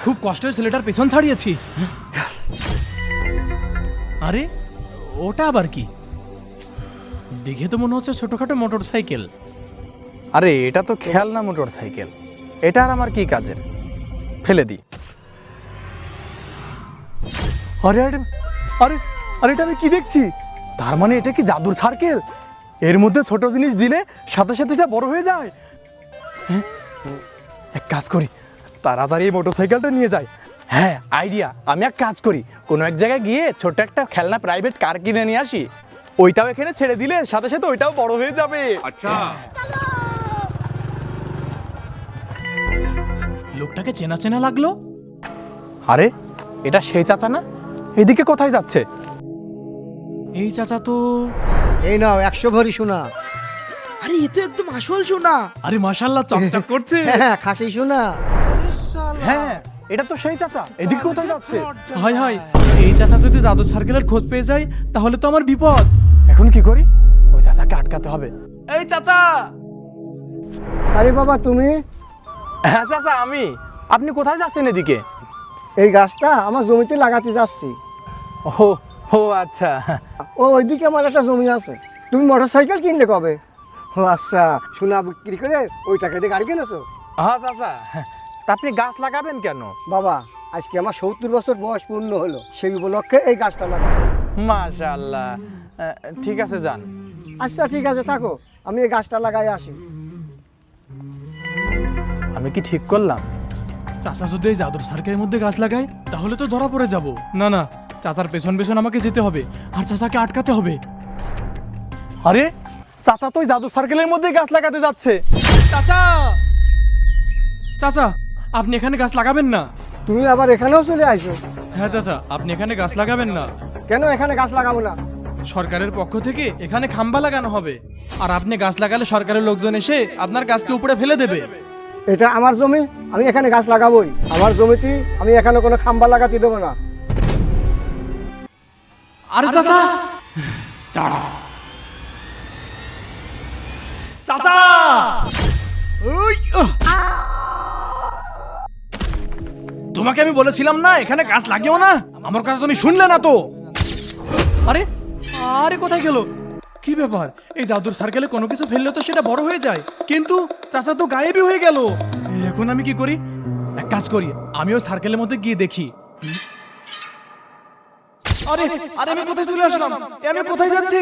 খুব কষ্টে ছেলেটার পেছন ছাড়িয়েছি। আরে ওটা আবার কি? দেখে তো মনে হচ্ছে ছোটখাটো মোটর সাইকেল। আরে এটা তো খেলনা মোটর সাইকেল, এটা আর আমার কি কাজের, ফেলে দিই। আরে আরে আরে আরে এটা আমি কি দেখছি? তার মানে এটা কি জাদুর সার্কেল? এর মধ্যে ছোট জিনিস দিলে সাথে সাথে এটা বড় হয়ে যায়। হ্যাঁ, এক কাজ করি, তাড়াতাড়ি এই মোটরসাইকেলটা নিয়ে যাই। হ্যাঁ আইডিয়া, আমি এক কাজ করি, কোনো এক জায়গায় গিয়ে ছোট একটা খেলনা প্রাইভেট কার কিনে নিয়ে আসি, ওইটাও এখানে ছেড়ে দিলে সাথে সাথে ওইটাও বড় হয়ে যাবে। আচ্ছা, লোকটাকে চেনা চেনা লাগলো। আরে এটা সেই চাচা না? এদিকে কোথায় যাচ্ছে? এই চাচা তো, এই নাও 100 ভরি সোনা। আরে এ তো একদম আসল সোনা। আরে মাশাআল্লাহ চকচক করছে। হ্যাঁ খাঁটি সোনা। হ্যাঁ এটা তো সেই চাচা, এদিকে কোথায় যাচ্ছে? হায় হায়, এই চাচা যদি জাদুর সার্কেলের খোঁজ পেয়ে যায় তাহলে তো আমার বিপদ। এখন কি করি? ওই চাচাকে আটকাতে হবে। এই চাচা! আরে বাবা তুমি? হ্যাঁ চাচা আমি। আপনি কোথায় যাচ্ছেন এদিকে? এই গাছটা আমার জমিতে লাগাতে যাচ্ছি। ও ও আচ্ছা। ওইদিকে আমার একটা জমি আছে। তুমি মোটরসাইকেল কিনলে কবে? ও আচ্ছা, সোনা বিক্রি করে ওই টাকা দিয়ে গাড়ি কিনেছো? হ্যাঁ চাচা, তা আপনি গাছ লাগাবেন কেন? বাবা আজকে আমার 70 বছর বয়স পূর্ণ হলো, সেই উপলক্ষে এই গাছটা লাগাবো। মাশাআল্লাহ, ঠিক আছে যান। আচ্ছা ঠিক আছে থাকো, আমি এই গাছটা লাগাই আসি। আমি কি ঠিক করলাম? চাচা যদি এই জাদুর সার্কেলের মধ্যে গাছ লাগায় তাহলে তো ধরা পড়ে যাব। না না, চাচার পেছন পেছন আমাকে যেতে হবে আর চাচাকে আটকাতে হবে। আরে চাচা তো ওই জাদু সার্কেলের মধ্যে গাছ লাগাতে যাচ্ছে। চাচা! চাচা, আপনি এখানে গাছ লাগাবেন না। তুমি আবার এখানেও চলে আসো? হ্যাঁ চাচা, আপনি এখানে গাছ লাগাবেন না। কেন এখানে গাছ লাগাবো না? সরকারের পক্ষ থেকে এখানে খাম্বা লাগানো হবে, আর আপনি গাছ লাগালে সরকারের লোকজন এসে আপনার গাছকে উপরে ফেলে দেবে। এটা আমার জমি, আমি এখানে গাছ লাগাবোই। আমার জমিতে আমি এখানে কোনো খাম্বা লাগাতে দেবো না। আরে চাচা দাঁড়া। চাচা! ওই, তোমাকে আমি বলেছিলাম না এখানে গাছ লাগিও না, আমার কথা তুমি শুনলে না তো। আরে আরে কোথায় গেল? কি ব্যাপার, এই জাদুর সার্কেলে কোনো কিছু ফেললে তো সেটা বড় হয়ে যায়, কিন্তু চাচা তো গায়েবই হয়ে গেল। এখন আমি কি করি? এক কাজ করি, আমি ওই সার্কেলের মধ্যে গিয়ে দেখি। আরে আরে আমি কোথায় চলে আসলাম? আমি কোথায় যাচ্ছি?